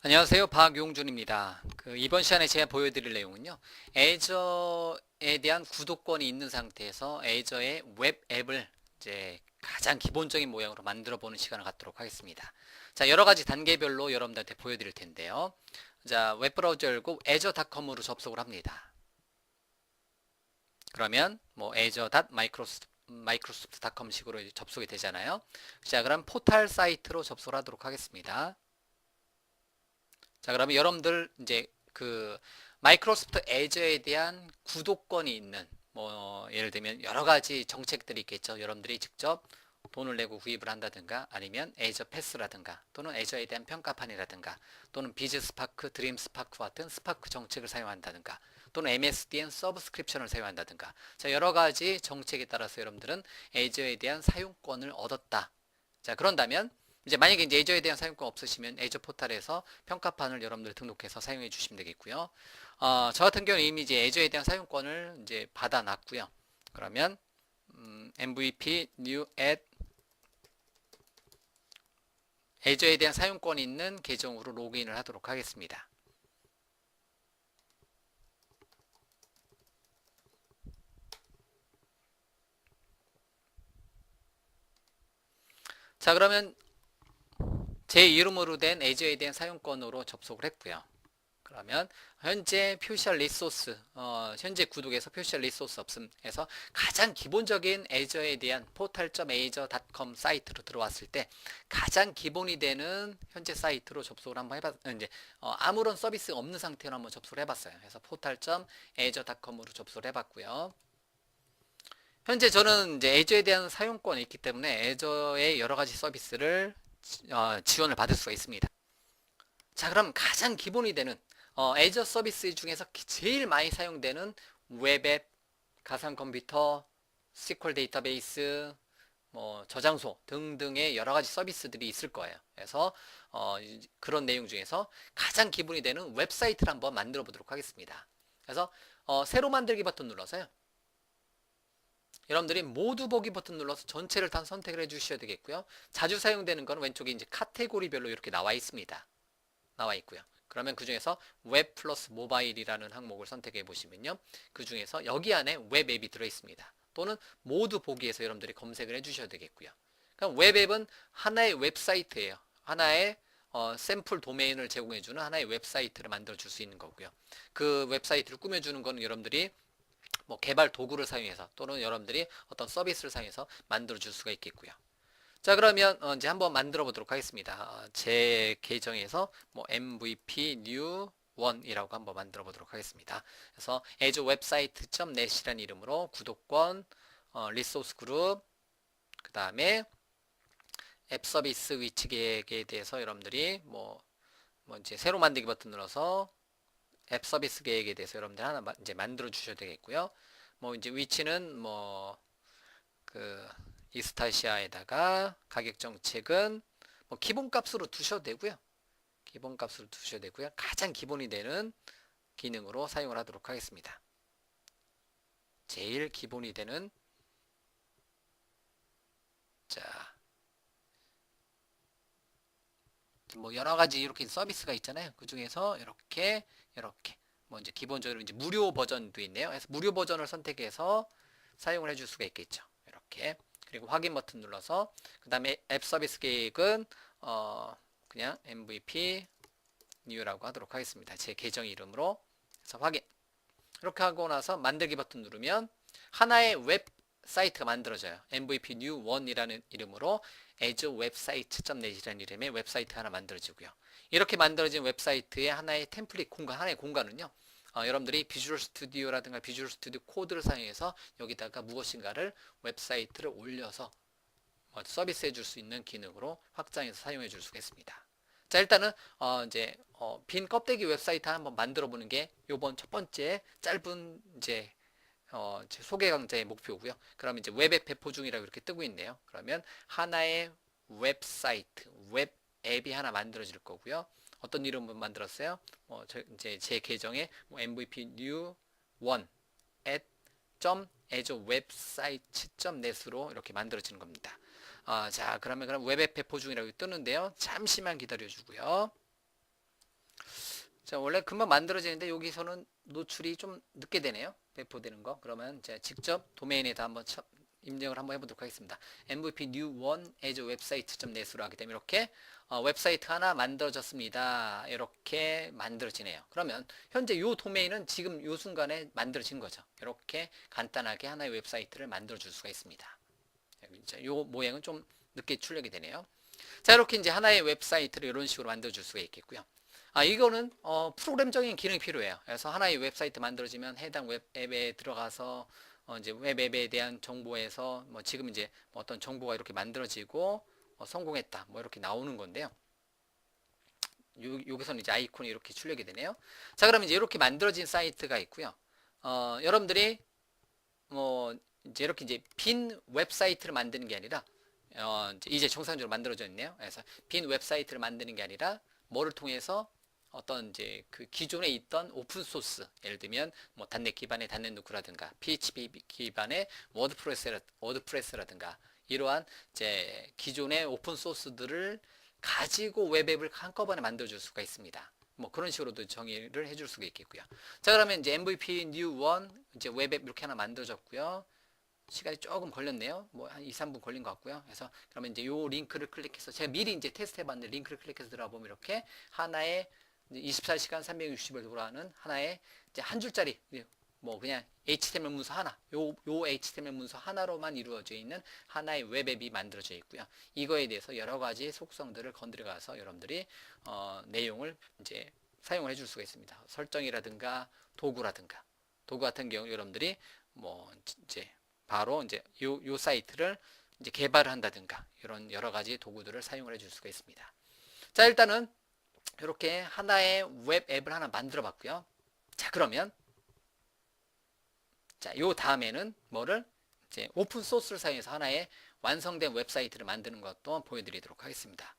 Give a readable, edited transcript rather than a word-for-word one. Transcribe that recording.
안녕하세요. 박용준입니다. 이번 시간에 제가 보여드릴 내용은요. 애저에 대한 구독권이 있는 상태에서 애저의 웹 앱을 이제 가장 기본적인 모양으로 만들어 보는 시간을 갖도록 하겠습니다. 자, 여러 가지 단계별로 여러분들한테 보여드릴 텐데요. 자, 웹브라우저 열고 azure.com으로 접속을 합니다. 그러면 뭐 azure.microsoft.com 식으로 접속이 되잖아요. 자, 그럼 포털 사이트로 접속을 하도록 하겠습니다. 자, 그러면 여러분들 이제 마이크로소프트 애저에 대한 구독권이 있는 뭐 예를 들면 여러 가지 정책들이 있겠죠. 여러분들이 직접 돈을 내고 구입을 한다든가 아니면 애저 패스라든가 또는 애저에 대한 평가판이라든가 또는 비즈 스파크, 드림 스파크 같은 스파크 정책을 사용한다든가 또는 MSDN 서브스크립션을 사용한다든가 자, 여러 가지 정책에 따라서 여러분들은 애저에 대한 사용권을 얻었다. 자, 그런다면 이제 만약에 이제 애저에 대한 사용권 없으시면 애저 포탈에서 평가판을 여러분들 등록해서 사용해 주시면 되겠고요. 저 같은 경우는 이미 이제 애저에 대한 사용권을 이제 받아놨고요. 그러면 MVP new add 애저에 대한 사용권이 있는 계정으로 로그인을 하도록 하겠습니다. 자, 그러면 제 이름으로 된 애저에 대한 사용권으로 접속을 했고요. 그러면 현재 표시할 리소스, 현재 구독에서 표시할 리소스 없음에서 가장 기본적인 애저에 대한 portal.azure.com 사이트로 들어왔을 때 가장 기본이 되는 현재 사이트로 접속을 한번 해봤, 이제 아무런 서비스 없는 상태로 한번 접속을 해봤어요. 그래서 portal.azure.com으로 접속을 해봤고요. 현재 저는 이제 애저에 대한 사용권이 있기 때문에 애저의 여러 가지 서비스를 지원을 받을 수가 있습니다. 자, 그럼 가장 기본이 되는 애저 서비스 중에서 제일 많이 사용되는 웹앱, 가상 컴퓨터, SQL 데이터베이스, 뭐 저장소 등등의 여러 가지 서비스들이 있을 거예요. 그래서 그런 내용 중에서 가장 기본이 되는 웹사이트를 한번 만들어 보도록 하겠습니다. 그래서 새로 만들기 버튼 눌러서요. 여러분들이 모두 보기 버튼 눌러서 전체를 다 선택을 해 주셔야 되겠고요. 자주 사용되는 건 왼쪽에 이제 카테고리별로 이렇게 나와 있습니다. 나와 있고요. 그러면 그 중에서 웹 플러스 모바일이라는 항목을 선택해 보시면요. 그 중에서 여기 안에 웹 앱이 들어 있습니다. 또는 모두 보기에서 여러분들이 검색을 해 주셔야 되겠고요. 그럼 웹 앱은 하나의 웹사이트예요. 하나의 샘플 도메인을 제공해 주는 하나의 웹사이트를 만들어 줄 수 있는 거고요. 그 웹사이트를 꾸며 주는 거는 여러분들이 뭐 개발 도구를 사용해서 또는 여러분들이 어떤 서비스를 사용해서 만들어 줄 수가 있겠고요. 자, 그러면 이제 한번 만들어 보도록 하겠습니다. 제 계정에서 뭐 MVP new 1이라고 한번 만들어 보도록 하겠습니다. 그래서 azureWebsite.net이라는 이름으로 구독권, 리소스 그룹, 그 다음에 앱 서비스 위치 계획에 대해서 여러분들이 뭐 이제 새로 만들기 버튼 눌러서 앱 서비스 계획에 대해서 여러분들 하나 이제 만들어 주셔야 되겠고요. 뭐 이제 위치는 그 이스타시아에다가 가격 정책은 뭐 기본값으로 두셔도 되고요. 기본값으로 두셔도 되고요. 가장 기본이 되는 기능으로 사용을 하도록 하겠습니다. 제일 기본이 되는 자, 뭐 여러 가지 이렇게 서비스가 있잖아요. 그 중에서 이렇게 뭐 이제 기본적으로 이제 무료 버전도 있네요. 그래서 무료 버전을 선택해서 사용을 해줄 수가 있겠죠. 이렇게 그리고 확인 버튼 눌러서 그 다음에 앱 서비스 계획은 그냥 MVP new라고 하도록 하겠습니다. 제 계정 이름으로 그래서 확인 이렇게 하고 나서 만들기 버튼 누르면 하나의 웹사이트가 만들어져요. MVP new 1이라는 이름으로 azureWebsite.net이라는 이름의 웹사이트 하나 만들어지고요. 이렇게 만들어진 웹사이트의 하나의 템플릿 공간, 하나의 공간은요. 여러분들이 비주얼 스튜디오라든가 비주얼 스튜디오 코드를 사용해서 여기다가 무엇인가를 웹사이트를 올려서 서비스해 줄 수 있는 기능으로 확장해서 사용해 줄 수가 있습니다. 자, 일단은 이제 빈 껍데기 웹사이트 한번 만들어 보는 게 요번 첫 번째 짧은 이제 제 소개 강좌의 목표고요. 그럼 이제 웹앱 배포 중이라고 이렇게 뜨고 있네요. 그러면 하나의 웹사이트, 웹 앱이 하나 만들어질 거고요. 어떤 이름으로 만들었어요? 이제 제 계정에 뭐 MVP new 1 at azureWebsite.net으로 이렇게 만들어지는 겁니다. 자, 그럼 웹앱 배포 중이라고 뜨는데요. 잠시만 기다려 주고요. 자, 원래 금방 만들어지는데 여기서는 노출이 좀 늦게 되네요. 배포되는 거. 그러면 제가 직접 도메인에다 한번 입력을 한번 해보도록 하겠습니다. MVP new one as website.net으로 하게 되면 이렇게 웹사이트 하나 만들어졌습니다. 이렇게 만들어지네요. 그러면 현재 이 도메인은 지금 이 순간에 만들어진 거죠. 이렇게 간단하게 하나의 웹사이트를 만들어 줄 수가 있습니다. 이 모양은 좀 늦게 출력이 되네요. 자, 이렇게 이제 하나의 웹사이트를 이런 식으로 만들어 줄 수가 있겠고요. 이거는 프로그램적인 기능이 필요해요. 그래서 하나의 웹사이트 만들어지면 해당 웹앱에 들어가서 이제 웹앱에 대한 정보에서 뭐 지금 이제 뭐 어떤 정보가 이렇게 만들어지고 성공했다 뭐 이렇게 나오는 건데요. 여기서는 이제 아이콘이 이렇게 출력이 되네요. 자, 그러면 이제 이렇게 만들어진 사이트가 있고요. 여러분들이 뭐 이제 이렇게 이제 빈 웹사이트를 만드는 게 아니라 이제 정상적으로 만들어져 있네요. 그래서 빈 웹사이트를 만드는 게 아니라 뭐를 통해서 어떤 이제 그 기존에 있던 오픈 소스, 예를 들면 뭐 단넷 기반의 단넷 누크라든가 PHP 기반의 워드프레스라든가 이러한 이제 기존의 오픈 소스들을 가지고 웹앱을 한꺼번에 만들어 줄 수가 있습니다. 뭐 그런 식으로도 정의를 해줄 수가 있겠고요. 자, 그러면 이제 MVP new one 이제 웹앱 이렇게 하나 만들어졌고요. 시간이 조금 걸렸네요. 뭐 한 2, 3분 걸린 것 같고요. 그래서 그러면 이제 요 링크를 클릭해서 제가 미리 이제 테스트 해봤는데 링크를 클릭해서 들어가 보면 이렇게 하나의 24시간 360일 돌아가는 하나의 이제 한 줄짜리 뭐 그냥 HTML 문서 하나, 요 HTML 문서 하나로만 이루어져 있는 하나의 웹앱이 만들어져 있고요. 이거에 대해서 여러 가지 속성들을 건드려가서 여러분들이 내용을 이제 사용을 해줄 수가 있습니다. 설정이라든가 도구라든가 도구 같은 경우 여러분들이 뭐 이제 바로 이제 요 사이트를 이제 개발을 한다든가 이런 여러 가지 도구들을 사용을 해줄 수가 있습니다. 자, 일단은 이렇게 하나의 웹 앱을 하나 만들어 봤고요. 자, 그러면 자, 요 다음에는 뭐를 이제 오픈 소스를 사용해서 하나의 완성된 웹사이트를 만드는 것도 보여드리도록 하겠습니다.